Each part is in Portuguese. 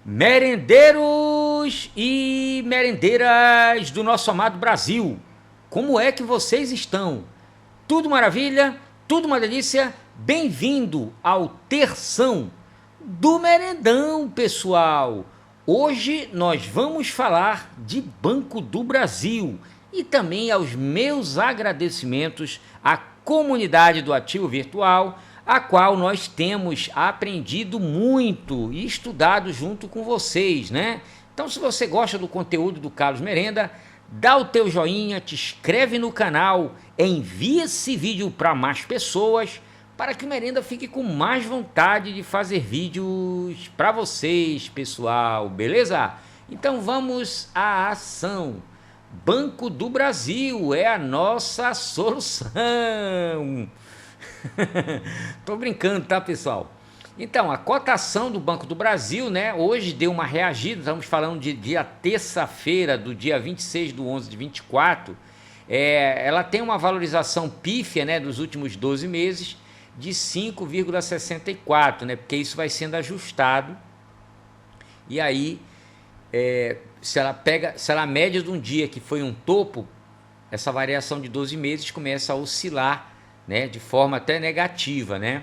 Merendeiros e merendeiras do nosso amado Brasil, como é que vocês estão? Tudo maravilha? Tudo uma delícia? Bem-vindo ao Terção do Merendão, pessoal! Hoje nós vamos falar de Banco do Brasil e também aos meus agradecimentos à comunidade do Ativo Virtual, a qual nós temos aprendido muito e estudado junto com vocês, né? Então, se você gosta do conteúdo do Carlos Merenda, dá o teu joinha, te inscreve no canal, envia esse vídeo para mais pessoas, para que o Merenda fique com mais vontade de fazer vídeos para vocês, pessoal, beleza? Então vamos à ação. Banco do Brasil é a nossa solução. Tô brincando, tá, pessoal? Então, a cotação do Banco do Brasil, né, hoje deu uma reagida. Estamos falando de dia terça-feira, do dia 26/11 de 24. Ela tem uma valorização pífia, né, dos últimos 12 meses de 5,64, né, porque isso vai sendo ajustado. E aí, se ela média de um dia que foi um topo, essa variação de 12 meses começa a oscilar, né, de forma até negativa, né?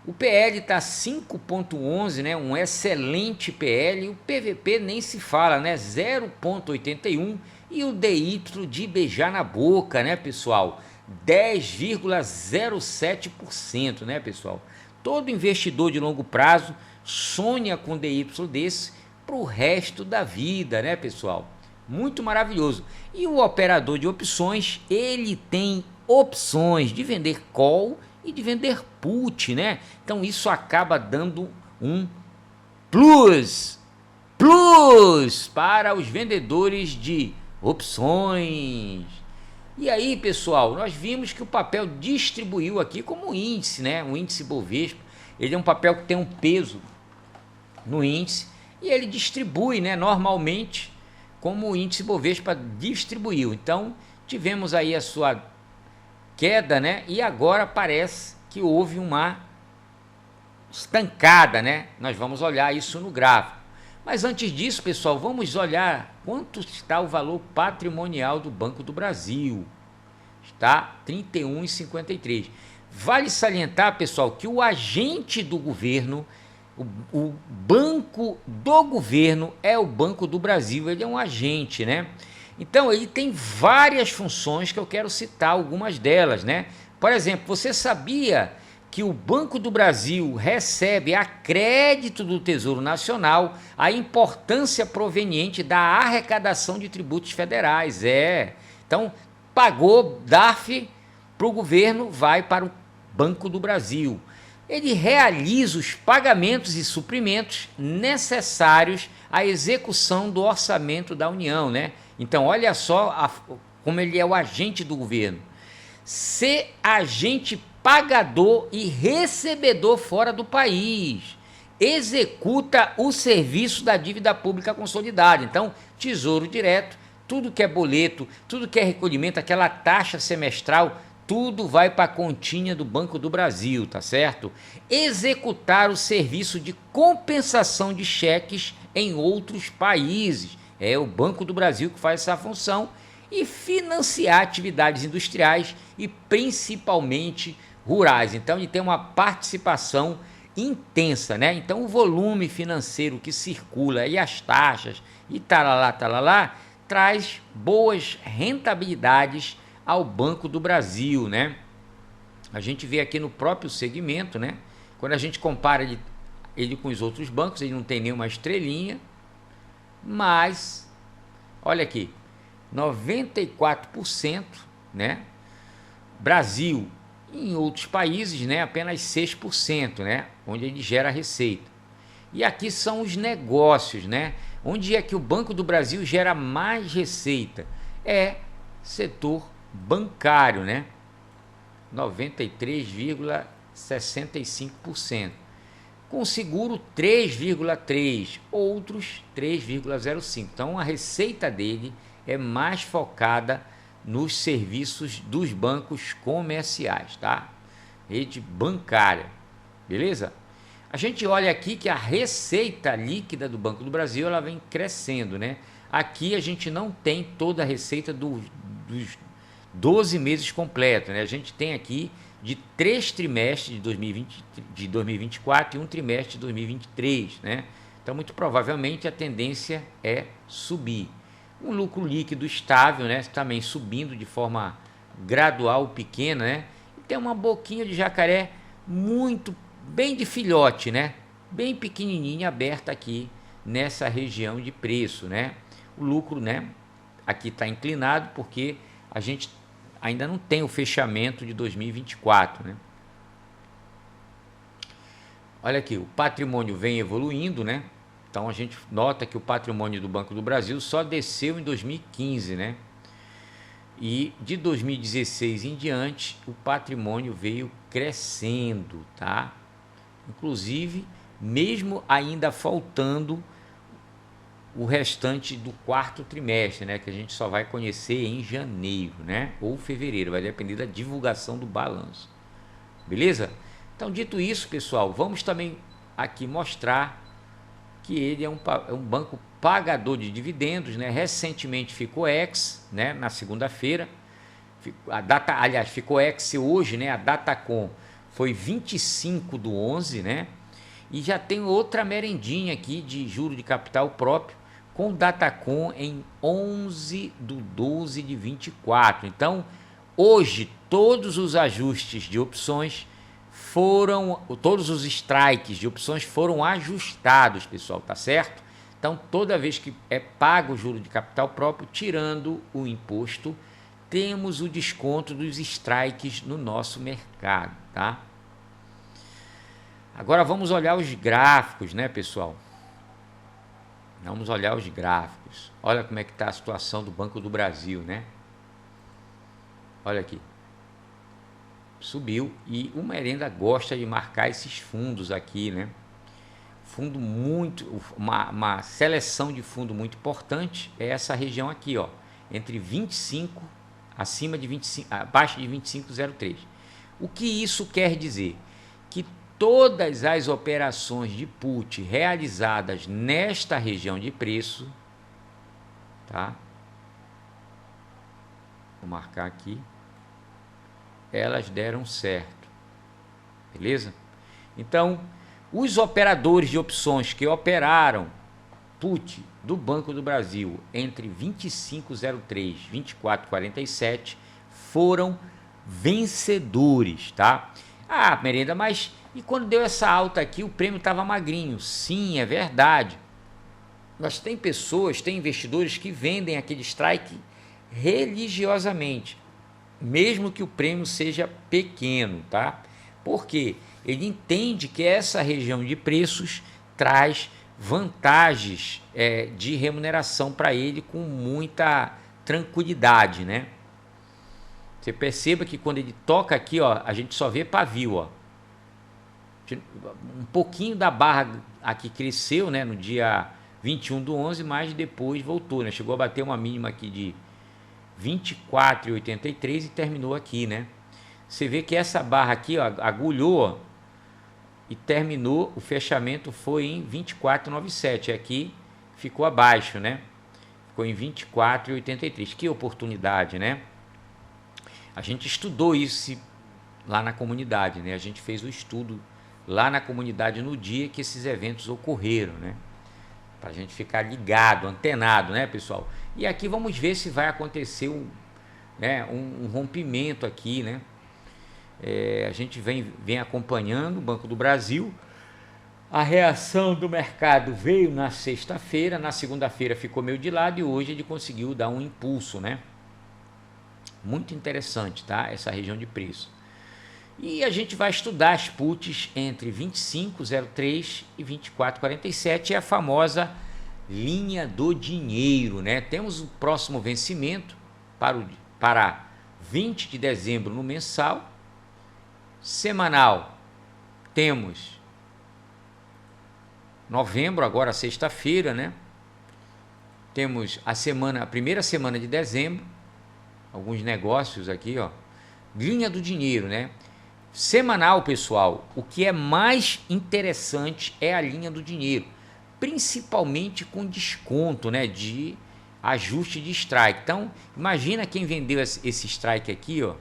O PL está 5,11, né, um excelente PL. O PVP nem se fala, né, 0,81, e o DY de beijar na boca, né, pessoal, 10,07%, né, pessoal? Todo investidor de longo prazo sonha com DY desse para o resto da vida, né, pessoal? Muito maravilhoso. E o operador de opções, ele tem opções de vender call e de vender put, né? Então isso acaba dando um plus para os vendedores de opções. E aí, pessoal, nós vimos que o papel distribuiu aqui como índice, né? O índice Bovespa, ele é um papel que tem um peso no índice e ele distribui, né, normalmente como o índice Bovespa distribuiu. Então, tivemos aí a sua queda, né? E agora parece que houve uma estancada, né? Nós vamos olhar isso no gráfico. Mas antes disso, pessoal, vamos olhar quanto está o valor patrimonial do Banco do Brasil. Está 31,53. Vale salientar, pessoal, que o agente do governo, o Banco do Governo é o Banco do Brasil, ele é um agente, né? Então, ele tem várias funções que eu quero citar algumas delas, né? Por exemplo, você sabia que o Banco do Brasil recebe a crédito do Tesouro Nacional a importância proveniente da arrecadação de tributos federais? Então, pagou DARF para o governo, vai para o Banco do Brasil. Ele realiza os pagamentos e suprimentos necessários à execução do orçamento da União, né? Então, olha só como ele é o agente do governo. Ser agente pagador e recebedor fora do país. Executa o serviço da dívida pública consolidada. Então, Tesouro Direto, tudo que é boleto, tudo que é recolhimento, aquela taxa semestral, tudo vai para a continha do Banco do Brasil, tá certo? Executar o serviço de compensação de cheques em outros países. É o Banco do Brasil que faz essa função. E financiar atividades industriais e principalmente rurais. Então, ele tem uma participação intensa, né? Então, o volume financeiro que circula e as taxas e talalá, traz boas rentabilidades ao Banco do Brasil, né? A gente vê aqui no próprio segmento, né? Quando a gente compara ele com os outros bancos, ele não tem nenhuma estrelinha, mas olha aqui, 94%, né? Brasil, em outros países, né, apenas 6%, né, onde ele gera receita. E aqui são os negócios, né? Onde é que o Banco do Brasil gera mais receita? É setor bancário, né? 93,65%. Com seguro 3,3%, outros 3,05%. Então a receita dele é mais focada nos serviços dos bancos comerciais, tá? Rede bancária, beleza? A gente olha aqui que a receita líquida do Banco do Brasil ela vem crescendo, né? Aqui a gente não tem toda a receita dos 12 meses completos, né? A gente tem aqui de 3 trimestres de 2024 e um trimestre de 2023, né? Então, muito provavelmente a tendência é subir. Um lucro líquido estável, né? Também subindo de forma gradual, pequena, né? E tem uma boquinha de jacaré muito bem de filhote, né? Bem pequenininha, aberta aqui nessa região de preço, né? O lucro, né? Aqui está inclinado porque a gente ainda não tem o fechamento de 2024, né? Olha aqui, o patrimônio vem evoluindo, né? Então a gente nota que o patrimônio do Banco do Brasil só desceu em 2015, né? E de 2016 em diante, o patrimônio veio crescendo, tá? Inclusive, mesmo ainda faltando o restante do quarto trimestre, né? Que a gente só vai conhecer em janeiro, né? Ou fevereiro, vai depender da divulgação do balanço. Beleza? Então, dito isso, pessoal, vamos também aqui mostrar que ele é um banco pagador de dividendos, né? Recentemente ficou ex, né? Na segunda-feira, aliás, ficou ex hoje, né? A Datacom foi 25/11, né? E já tem outra merendinha aqui de juro de capital próprio com o Datacom em 11/12/24. Então, hoje todos os ajustes de opções todos os strikes de opções foram ajustados, pessoal, tá certo? Então, toda vez que é pago o juro de capital próprio, tirando o imposto, temos o desconto dos strikes no nosso mercado, tá? Agora vamos olhar os gráficos, né, pessoal? Vamos olhar os gráficos. Olha como é que está a situação do Banco do Brasil, né? Olha aqui. Subiu e o Merenda gosta de marcar esses fundos aqui, né? Fundo muito, uma seleção de fundo muito importante é essa região aqui, ó, entre 25, acima de 25, abaixo de 25,03. O que isso quer dizer? Que todas as operações de put realizadas nesta região de preço, tá? Vou marcar aqui. Elas deram certo, beleza? Então, os operadores de opções que operaram put do Banco do Brasil entre 25,03 e 24,47 foram vencedores, tá? Ah, Merenda, mas e quando deu essa alta aqui, o prêmio estava magrinho? Sim, é verdade. Mas tem pessoas, tem investidores que vendem aquele strike religiosamente, mesmo que o prêmio seja pequeno, tá? Porque ele entende que essa região de preços traz vantagens de remuneração para ele com muita tranquilidade, né? Você perceba que quando ele toca aqui, ó, a gente só vê pavio, ó. Um pouquinho da barra aqui cresceu, né, no dia 21/11, mas depois voltou, né? Chegou a bater uma mínima aqui de 24,83 e terminou aqui, né? Você vê que essa barra aqui, ó, agulhou, ó, e terminou, o fechamento foi em 24,97. Aqui ficou abaixo, né? Ficou em 24,83. Que oportunidade, né? A gente estudou isso lá na comunidade, né? A gente fez o estudo lá na comunidade no dia que esses eventos ocorreram, né? Para a gente ficar ligado, antenado, né, pessoal? E aqui vamos ver se vai acontecer um rompimento aqui, né? A gente vem acompanhando o Banco do Brasil. A reação do mercado veio na sexta-feira, na segunda-feira ficou meio de lado e hoje ele conseguiu dar um impulso, né? Muito interessante, tá? Essa região de preço. E a gente vai estudar as puts entre 25,03 e 24,47, é a famosa linha do dinheiro, né? Temos o próximo vencimento para 20 de dezembro no mensal. Semanal, temos novembro, agora sexta-feira, né? Temos a primeira semana de dezembro, alguns negócios aqui, ó. Linha do dinheiro, né? Semanal, pessoal, o que é mais interessante é a linha do dinheiro, principalmente com desconto, né, de ajuste de strike. Então, imagina quem vendeu esse strike aqui, ó,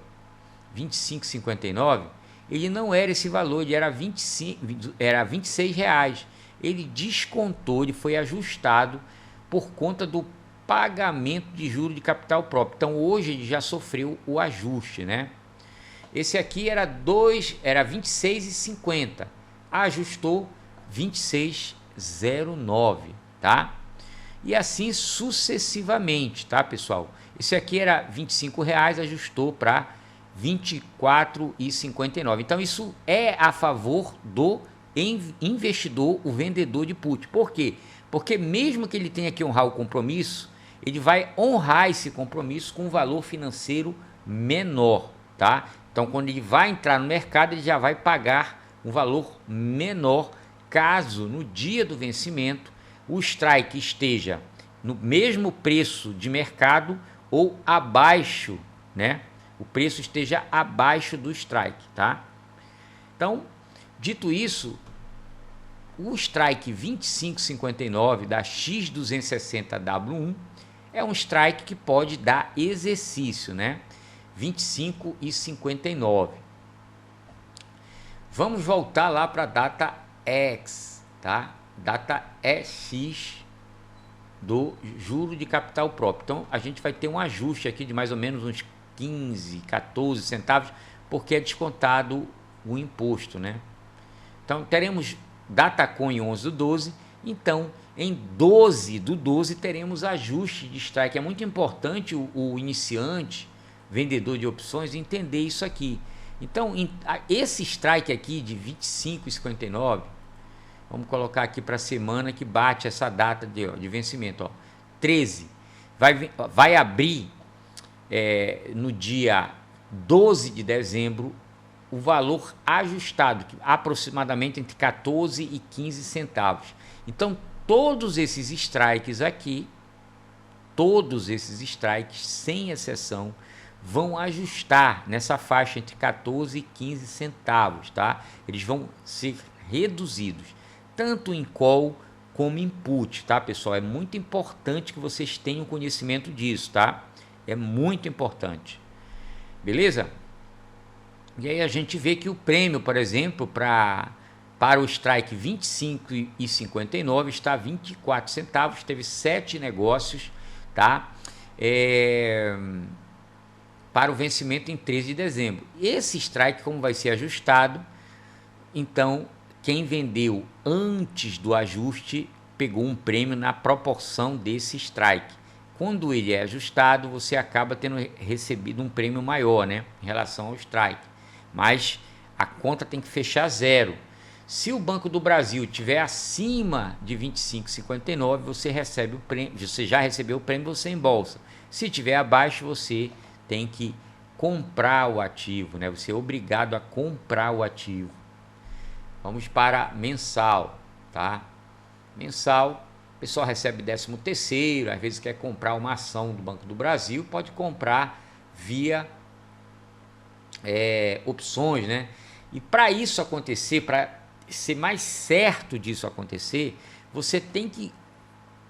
25,59, ele não era esse valor, ele era 26 reais. Ele descontou, ele foi ajustado por conta do pagamento de juros de capital próprio. Então, hoje ele já sofreu o ajuste, né? Esse aqui era 26,50, ajustou 26,09, tá? E assim sucessivamente, tá, pessoal? Esse aqui era R$25, ajustou para R$24,59. Então isso é a favor do investidor, o vendedor de put. Por quê? Porque mesmo que ele tenha que honrar o compromisso, ele vai honrar esse compromisso com um valor financeiro menor, tá? Então, quando ele vai entrar no mercado, ele já vai pagar um valor menor, caso no dia do vencimento o strike esteja no mesmo preço de mercado ou abaixo, né? O preço esteja abaixo do strike, tá? Então, dito isso, o strike 25,59 da X260W1 é um strike que pode dar exercício, né? 25,59. Vamos voltar lá para a data X, tá? Data EX do juro de capital próprio. Então, a gente vai ter um ajuste aqui de mais ou menos uns 15, 14 centavos, porque é descontado o imposto, né? Então, teremos data com em 11/12. Então, em 12/12 teremos ajuste de strike. É muito importante o iniciante, vendedor de opções, entender isso aqui. Então, esse strike aqui de 25,59, vamos colocar aqui para a semana que bate essa data de vencimento, ó, 13, vai abrir no dia 12 de dezembro o valor ajustado, aproximadamente entre 14 e 15 centavos. Então, todos esses strikes aqui, sem exceção, vão ajustar nessa faixa entre 14 e 15 centavos, tá? Eles vão ser reduzidos, tanto em call como em put, tá, pessoal? É muito importante que vocês tenham conhecimento disso, tá? É muito importante. Beleza? E aí a gente vê que o prêmio, por exemplo, para o strike 25,59 está 24 centavos, teve 7 negócios, tá? Para o vencimento em 13 de dezembro. Esse strike, como vai ser ajustado, então quem vendeu antes do ajuste pegou um prêmio na proporção desse strike. Quando ele é ajustado, você acaba tendo recebido um prêmio maior, né, em relação ao strike. Mas a conta tem que fechar zero. Se o Banco do Brasil estiver acima de 25,59, você recebe o prêmio, você já recebeu o prêmio, você embolsa. Se estiver abaixo, você tem que comprar o ativo, né? Você é obrigado a comprar o ativo. Vamos para mensal, tá? Mensal, o pessoal recebe 13º, às vezes quer comprar uma ação do Banco do Brasil, pode comprar via opções, né? E para isso acontecer, para ser mais certo disso acontecer, você tem que,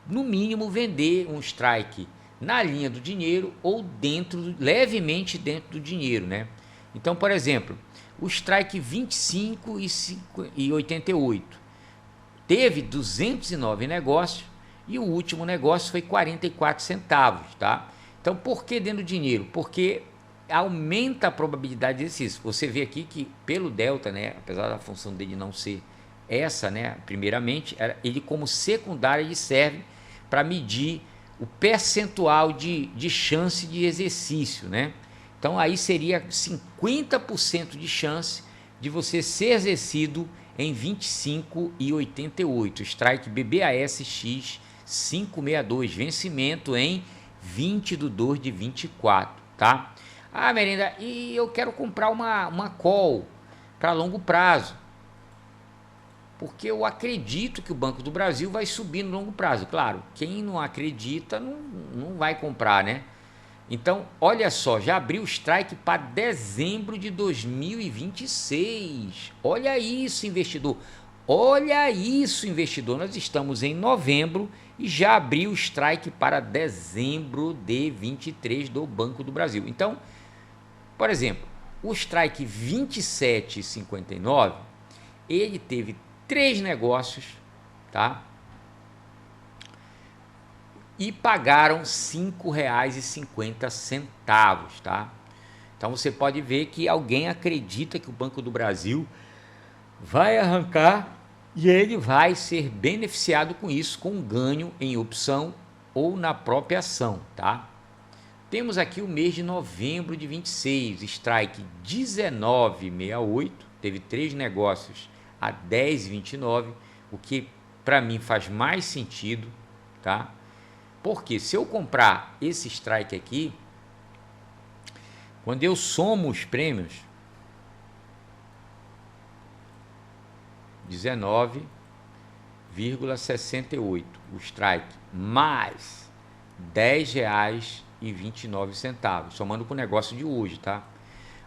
no mínimo, vender um strike na linha do dinheiro ou levemente dentro do dinheiro, né? Então, por exemplo, o strike 25,88 teve 209 negócios e o último negócio foi 44 centavos, tá? Então, por que dentro do dinheiro? Porque aumenta a probabilidade de exercício. Você vê aqui que pelo delta, né, apesar da função dele não ser essa, né, primeiramente, ele como secundária ele serve para medir o percentual de chance de exercício, né? Então aí seria 50% de chance de você ser exercido em 25,88, strike BBASX 562, vencimento em 20/2/24, tá? Ah, Merenda, e eu quero comprar uma call para longo prazo, porque eu acredito que o Banco do Brasil vai subir no longo prazo. Claro, quem não acredita não vai comprar, né? Então, olha só, já abriu o strike para dezembro de 2026. Olha isso, investidor. Olha isso, investidor. Nós estamos em novembro e já abriu o strike para dezembro de 23 do Banco do Brasil. Então, por exemplo, o strike 27,59, ele teve 3 negócios, tá? E pagaram R$ 5,50, tá? Então você pode ver que alguém acredita que o Banco do Brasil vai arrancar e ele vai ser beneficiado com isso, com um ganho em opção ou na própria ação, tá? Temos aqui o mês de novembro de 26, strike 19,68, teve 3 negócios a 10,29, o que para mim faz mais sentido, tá? Porque se eu comprar esse strike aqui, quando eu somo os prêmios, 19,68 o strike, mais R$10,29, somando com o negócio de hoje, tá?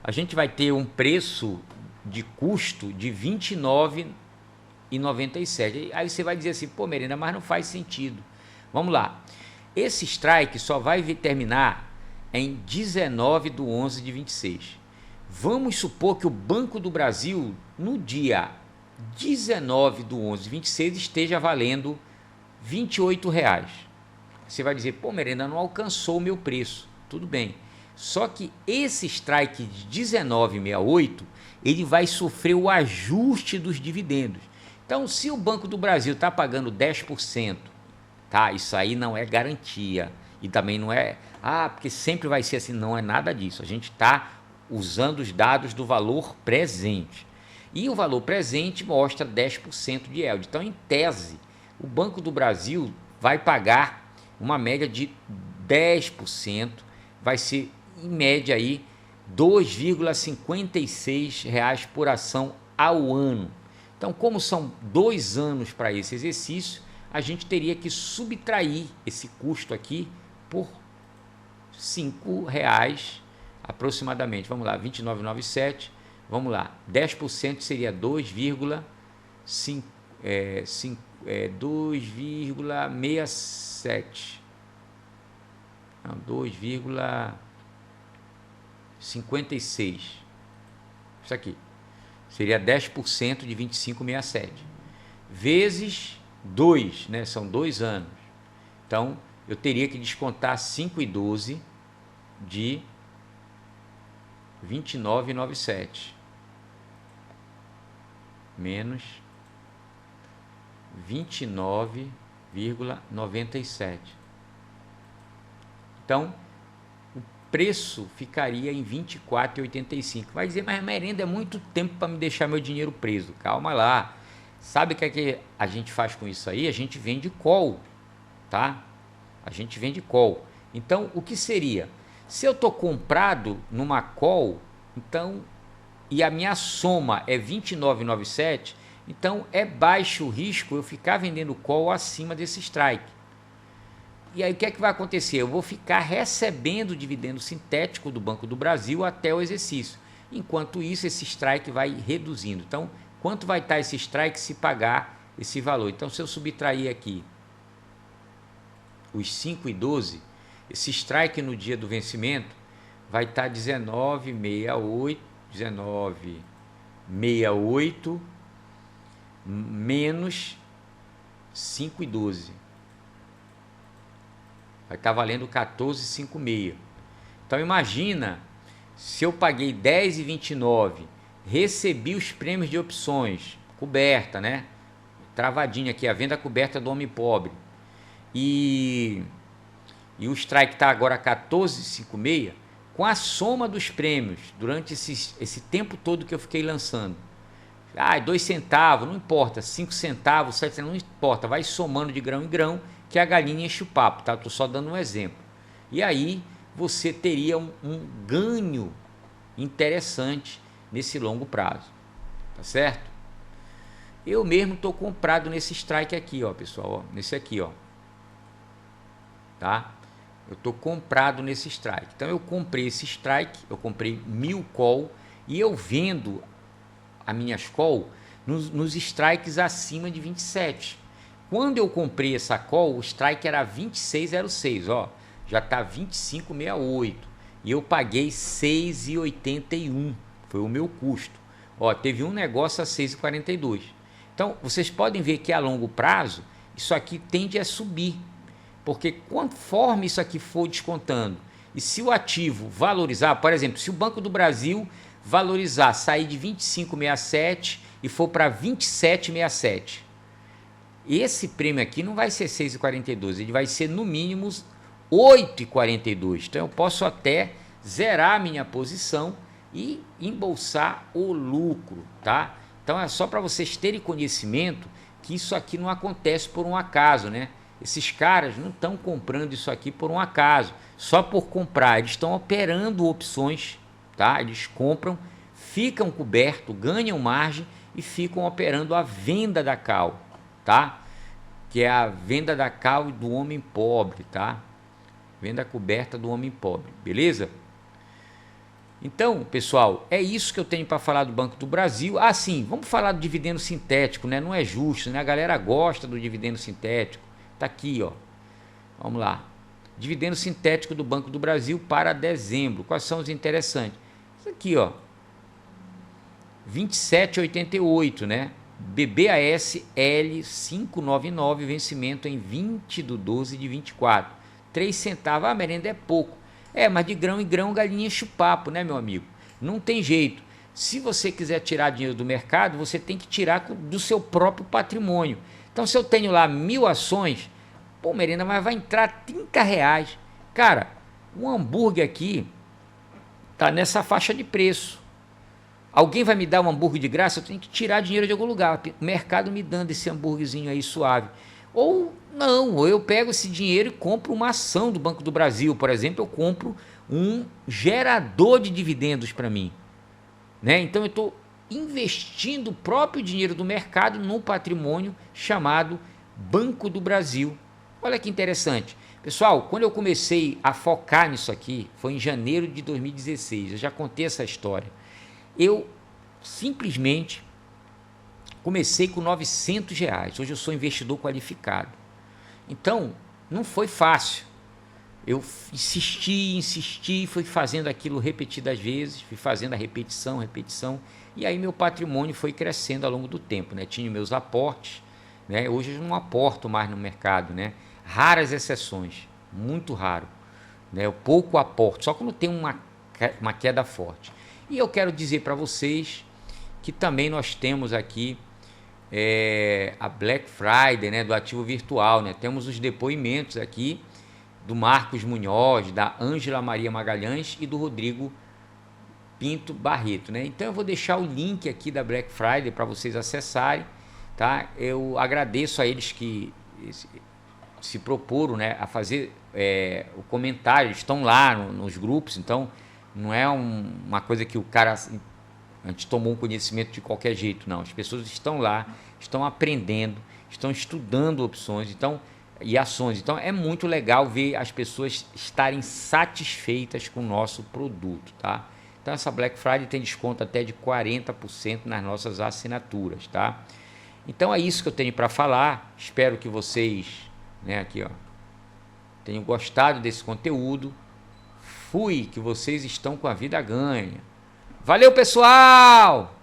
A gente vai ter um preço de custo de R$29,97. Aí você vai dizer assim, pô, Merenda, mas não faz sentido. Vamos lá. Esse strike só vai terminar em 19/11/26. Vamos supor que o Banco do Brasil, no dia 19/11/26, esteja valendo R$28. Você vai dizer, pô, Merenda, não alcançou o meu preço. Tudo bem. Só que esse strike de 19,68, ele vai sofrer o ajuste dos dividendos. Então, se o Banco do Brasil está pagando 10%, tá? Isso aí não é garantia. E também não é, porque sempre vai ser assim, não é nada disso. A gente está usando os dados do valor presente. E o valor presente mostra 10% de yield. Então, em tese, o Banco do Brasil vai pagar uma média de 10%, vai ser, em média, aí, R$ 2,56 por ação ao ano. Então, como são 2 anos para esse exercício, a gente teria que subtrair esse custo aqui por R$ 5,00 aproximadamente. Vamos lá, 29,97. Vamos lá, 10% seria 2,67. Não, 2,56. Isso aqui. Seria 10% de 25,67. Vezes 2, né? São 2 anos. Então, eu teria que descontar 5,12 de 29,97 menos 29,97. Então, o preço ficaria em 24,85. Vai dizer, mas Merenda, é muito tempo para me deixar meu dinheiro preso. Calma lá. Sabe o que é que a gente faz com isso aí? A gente vende call, tá? A gente vende call. Então, o que seria? Se eu estou comprado numa call, então, e a minha soma é 29,97, então é baixo o risco eu ficar vendendo call acima desse strike. E aí o que é que vai acontecer? Eu vou ficar recebendo o dividendo sintético do Banco do Brasil até o exercício. Enquanto isso, esse strike vai reduzindo. Então, quanto vai estar esse strike se pagar esse valor? Então, se eu subtrair aqui os 5,12, esse strike no dia do vencimento vai estar 19,68 menos 5,12. Vai estar valendo 14,56. Então imagina, se eu paguei 10,29, recebi os prêmios de opções, coberta, né? Travadinha aqui, a venda coberta do homem pobre. E o strike está agora 14,56, com a soma dos prêmios durante esse tempo todo que eu fiquei lançando. 2 centavos, não importa, 5 centavos, 7 centavos, não importa, vai somando de grão em grão que a galinha enche o papo, tá? Estou só dando um exemplo. E aí você teria um ganho interessante nesse longo prazo, tá certo? Eu mesmo estou comprado nesse strike aqui, ó, pessoal, ó, nesse aqui, ó, tá? Eu estou comprado nesse strike. Então eu comprei esse strike, eu comprei 1000 call e eu vendo as minhas call nos strikes acima de 27. Quando eu comprei essa call, o strike era 26,06, ó, já está 25,68 e eu paguei 6,81, foi o meu custo. Ó, teve um negócio a 6,42. Então vocês podem ver que a longo prazo isso aqui tende a subir, porque conforme isso aqui for descontando, e se o ativo valorizar, por exemplo, se o Banco do Brasil valorizar, sair de 25,67 e for para 27,67, esse prêmio aqui não vai ser 6,42, ele vai ser no mínimo 8,42. Então eu posso até zerar a minha posição e embolsar o lucro, tá? Então é só para vocês terem conhecimento que isso aqui não acontece por um acaso, né? Esses caras não estão comprando isso aqui por um acaso, só por comprar, eles estão operando opções, tá? Eles compram, ficam cobertos, ganham margem e ficam operando a venda da call, tá? Que é a venda da call do homem pobre, tá? Venda coberta do homem pobre, beleza? Então, pessoal, é isso que eu tenho para falar do Banco do Brasil. Ah, sim, vamos falar do dividendo sintético, né? Não é justo, né? A galera gosta do dividendo sintético. Tá aqui, ó. Vamos lá. Dividendo sintético do Banco do Brasil para dezembro. Quais são os interessantes? Isso aqui, ó. 27,88, né? BBAS L599, vencimento em 20/12/24. 3 centavos. Ah, merenda é pouco. É, mas de grão em grão galinha enche o papo, né, meu amigo? Não tem jeito. Se você quiser tirar dinheiro do mercado, você tem que tirar do seu próprio patrimônio. Então, se eu tenho lá 1000 ações, pô, merenda, mas vai entrar R$30. Cara, um hambúrguer aqui tá nessa faixa de preço. Alguém vai me dar um hambúrguer de graça? Eu tenho que tirar dinheiro de algum lugar. O mercado me dando esse hambúrguerzinho aí suave. Ou não, ou eu pego esse dinheiro e compro uma ação do Banco do Brasil, por exemplo, eu compro um gerador de dividendos para mim, né? Então eu estou investindo o próprio dinheiro do mercado num patrimônio chamado Banco do Brasil. Olha que interessante. Pessoal, quando eu comecei a focar nisso aqui, foi em janeiro de 2016, eu já contei essa história. Eu simplesmente comecei com R$900, hoje eu sou investidor qualificado. Então, não foi fácil. Eu insisti, fui fazendo aquilo repetidas vezes, fui fazendo a repetição, e aí meu patrimônio foi crescendo ao longo do tempo, né? Tinha meus aportes, né? Hoje eu não aporto mais no mercado, né? Raras exceções, muito raro, né? Eu pouco aporto, só quando tem uma queda forte. E eu quero dizer para vocês que também nós temos aqui a Black Friday, né, do ativo virtual, né? Temos os depoimentos aqui do Marcos Munhoz, da Ângela Maria Magalhães e do Rodrigo Pinto Barreto, né? Então eu vou deixar o link aqui da Black Friday para vocês acessarem, tá? Eu agradeço a eles que se proporam, né, a fazer o comentário, eles estão lá nos grupos, então não é uma coisa que o cara a gente tomou um conhecimento de qualquer jeito, não. As pessoas estão lá, estão aprendendo, estão estudando opções e ações. Então é muito legal ver as pessoas estarem satisfeitas com o nosso produto, tá? Então essa Black Friday tem desconto até de 40% nas nossas assinaturas, tá? Então é isso que eu tenho para falar. Espero que vocês, né, aqui, ó, tenham gostado desse conteúdo. Fui, que vocês estão com a vida ganha. Valeu, pessoal!